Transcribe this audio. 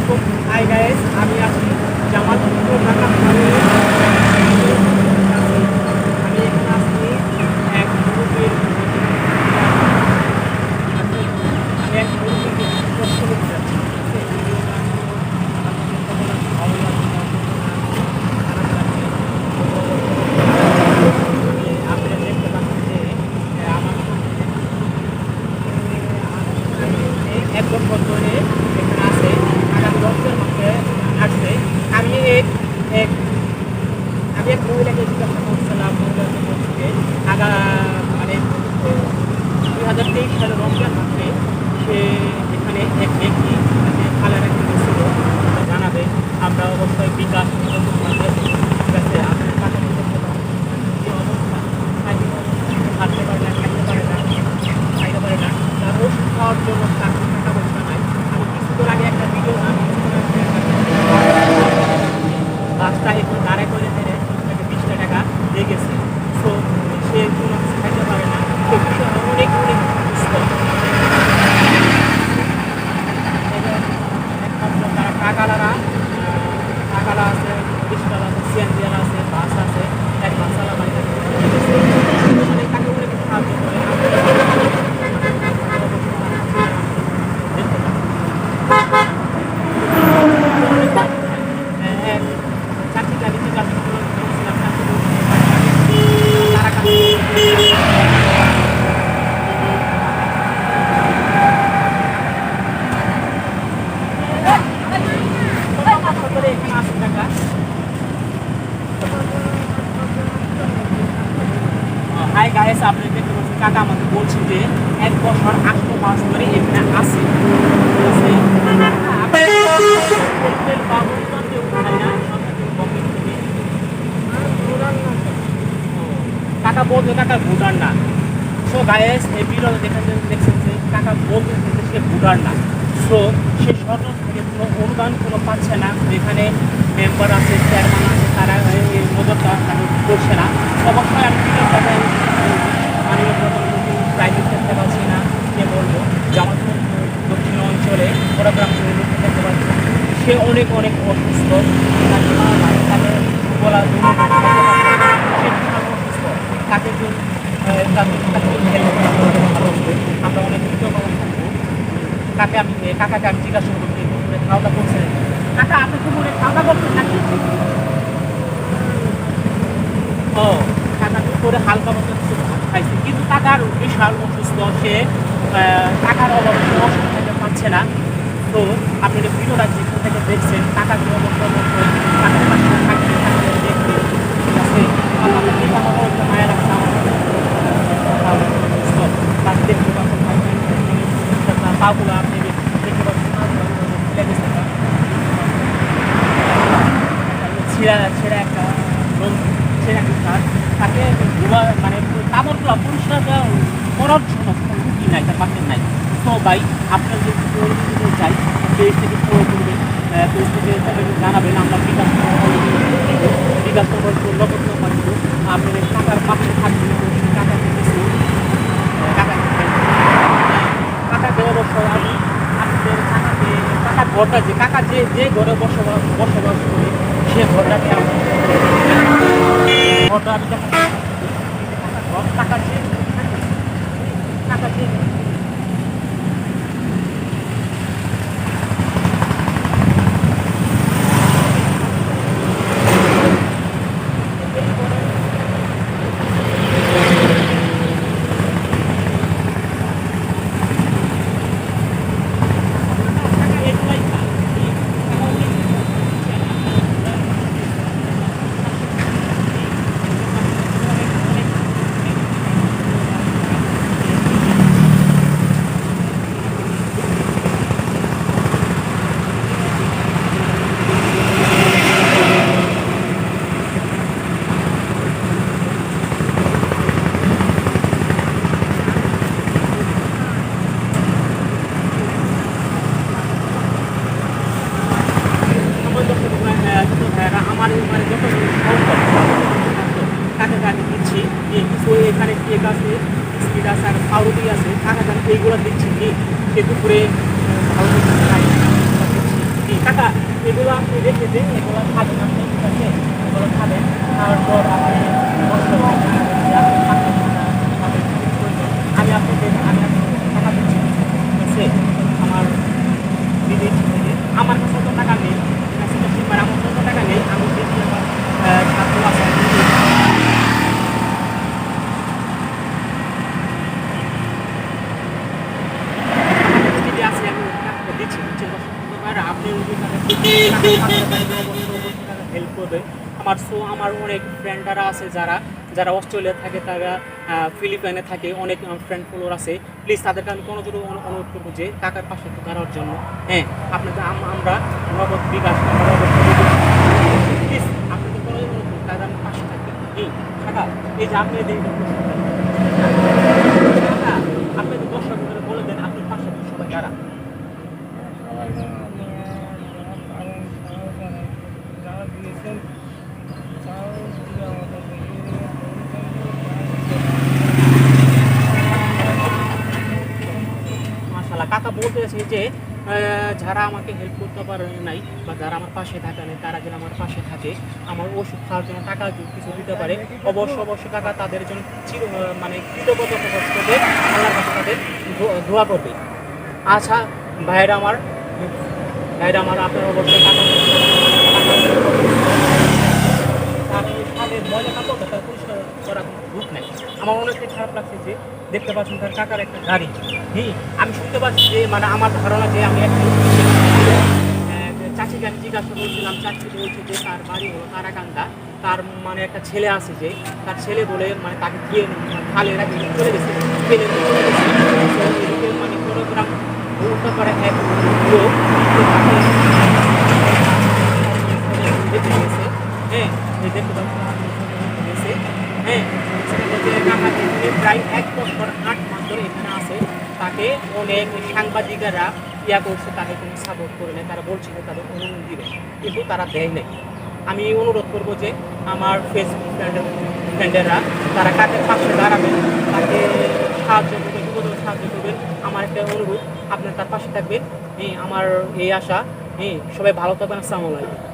আলাইকুম। Hi guys, আমি আছি জামালপুর ঢাকা আমি এখানে আছি এক মুরব্বীর আমি এক মুরব্বীকে প্রশ্ন করতে যাচ্ছি। সেই ভিডিওটা আপনাদের কতটা ভালো লাগবে বা কতটা খারাপ লাগবে আপনারা দেখতে পাচ্ছেন যে আমার এক বছর ধরে এখানে আছে আগামী বছরের মাসে আসছে। আমি এক এক আমি এক মহিলাকে জিজ্ঞাসা করছিলাম, মহিলাকে বলছি যে মানে 2023 সালে রমজান মাসে সে এখানে এক ব্যক্তি মানে খালা রেখে গেছিল, জানাবে। আমরা অবশ্যই বিকাশ ঠিক আছে আপনার টাকা যে অবস্থা থাকতে পারে না, খাইতে পারে না, খাইতে পারে না, তার ওষুধ খাওয়ার জন্য তার টাকা পয়সা নাই। আমি কিছুদিন আগে একটা ভিডিও রাস্তায় একটু দাঁড়ায় করে ফেলে তাকে 20টা টাকা দিয়ে গেছে। সো সে কোনো কিছু খাইতে পারে না, সে বিষয়ে অনেক অনেক সুস্থ। একমাত্র তারা টাকালা আছে, রিক্সাওয়ালা আছে, সিএনজিওয়ালা আছে, বাস আছে, এক বাসালা বাড়ি থাকে, মানে তাকে অনেক সাহায্য করে। চাকরিটা নিতে যাচ্ছি তারা কাছে এখানে 80 টাকা। হাই গাইস, আপনি দেখতে পাচ্ছেন কাকা আমাকে বলছেন যে 1 বছর 8 মাস ধরে এখানে আছে। কাকা বলতে কাকা ভুটান না। সো গাইস, এই ভিডিওতে দেখছেন যে কাকা বলতে সে ভুটান না। সো সে সরকার থেকে কোনো অনুদান কোনো পাচ্ছে না। এখানে মেম্বার আছে, চেয়ারম্যান আছে, তারা এই মদতটা করছে না। অবশ্যই আমি ভিডিওটাতে মাননীয় প্রধানমন্ত্রী প্রাইভেট দেখতে পাচ্ছি না, কে বলবো জামালপুর দক্ষিণ অঞ্চলে বড়গ্রাম দেখতে পাচ্ছি সে অনেক অনেক অসুস্থ। তাকে বলা সে অসুস্থ, তাকে আমরা অনেক কৃতজ্ঞ থাকবো। কাকাকে আমি জিজ্ঞাসা করছি খাওয়া দাওয়া করছেন কাকা, আপনি তো মনে খাওয়া দাওয়া করছেন নাকি? ও কাকা করে হালকা মতো কিছু ভাত খাইছে, কিন্তু কাকার বিশাল অসুস্থ, সে টাকার অভাবে ওষুধ খাইতে পারছে না। তো আপনি যে ভিডিওটা যেখান থেকে দেখছেন কাকাকে অবশ্যই কাকার পাশে থাকবে, দেখবে, ঠিক আছে? একটা মায়া রাখতাম তার দেখতে পাচ্ছেন পাগুলো আপনি দেখতে পাচ্ছেন ছেঁড়া একটা ছেঁড়া একটা কাজ, তাকে মানে কাপড়গুলো পরিষ্কার করার জন্য রুটি নাই, তার পাশের নাই। তো ভাই আপনার যে চাই পেজ থেকে ফলো করবেন, পেজ থেকে জানাবেন, আমরা বিকাশ নগদ নাম্বার দিব। আপনাদের টাকার পাশে থাকবেন, টাকাকে কিছু কাকাকে অবশ্যই আমি আপনাদের কাকার ঘরটা যে কাকা যে ঘরে বসবাস করি সে ঘরটাকে আমি ঘরটা আমি ঘর টাকা যে আমার মানে যত কাকে কাকে দিচ্ছি যে কিছু এখানে কেক আছে, বিস্কিট আছে, আর পাউরুটি আছে, কাকা কাকে এইগুলো দিচ্ছি কি সে দুপুরে পাউরুটি খাই দিচ্ছি কি কাকা এগুলো আপনি রেখে দিন, এগুলো খাবেন আপনি, ঠিক আছে? এগুলো খাবেন, খাওয়ার পর আপনি কষ্ট হয় না, যদি আপনি থাকেন না, তাহলে ঠিক করবেন। আমি আপনাকে টাকা দিচ্ছি, ঠিক আছে? আমার দিদি আমার কাছে অত টাকা নেই, ঠিক আছে? মানে আমার কাছে অত টাকা নেই, আমি দেখি আমার ছাত্র আছে, দিদি আছে, আমি টাকা দিচ্ছি, বুঝছেন? আপনি যদি টাকা হেল্প করবেন। আমার অনেক ফ্রেন্ডরা আছে যারা যারা অস্ট্রেলিয়া থাকে, তারা ফিলিপাইনে থাকে, অনেক ফ্রেন্ড ফলোয়ার আছে। প্লিজ তাদেরকে আমি কোনো দূর অনুরোধ করবো যে টাকার পাশে একটু দাঁড়ানোর জন্য। হ্যাঁ, আপনাদের আমরা নগদ বিকাশ প্লিজ আপনাদের কোনো অনুরোধ করবো, তাদের আমার পাশে থাকবেন। টাকা এই যে আপনি টাকা আপনাদের দর্শক বলে দেন আপনি পাশে সবাই দাঁড়া। মাশাআল্লাহ, কাকা বলতেছে যে যারা আমাকে হেল্প করতে পারে নাই বা যারা আমার পাশে থাকে নাই, তারা যেন আমার পাশে থাকে, আমার ওষুধ খাওয়ার জন্য টাকা যদি কিছু দিতে পারে, অবশ্যই টাকা তাদের জন্য মানে কৃতজ্ঞতা প্রকাশ করবে, আল্লাহর কাছে তাদের দোয়া করবে। আচ্ছা ভাইরা আমার আপনার অবশ্যই টাকা তাদের ময়লা কাপড় তার পরিষ্কার করা কোনো রূপ নেই। আমার অনেকটাই খারাপ লাগছে যে দেখতে পাচ্ছেন তার কাকার একটা গাড়ি। আমি শুনতে পাচ্ছি যে মানে আমার ধারণা যে আমি একটা চাচিকে আমি জিজ্ঞাসা করছিলাম, চাচি বলছে যে তার বাড়ি হলো তারাকান্দা, তার মানে একটা ছেলে আছে যে তার ছেলে বলে মানে তাকে গিয়ে খালে রাখি চলে গেছে, ফেলে দিয়ে চলে গেছে। তো এদিকে মানে প্রোগ্রাম উল্টো করে এক লোক তাকে দেখে গেছে। হ্যাঁ, এই দেখতে পাচ্ছেন গেছে। হ্যাঁ, কাকা প্রায় ১ বছর ৮ মাস ধরে এখানে আছে। তাকে অনেক সাংবাদিকেরা করছে, তাকে কোনো সাপোর্ট করে নেয়, তারা বলছিল তাদের অনুমতি দিবে, কিন্তু তারা দেয় নাই। আমি অনুরোধ করবো যে আমার ফেসবুক ফ্রেন্ডেরা তারা কাকের পাশে দাঁড়াবেন, তাকে সাহায্য করবেন, বিপদে সাহায্য করবেন। আমার একটা অনুরোধ, আপনার তার পাশে থাকবেন। আমার এই আশা। সবাই ভালো থাকবেন। আসসালামু আলাইকুম।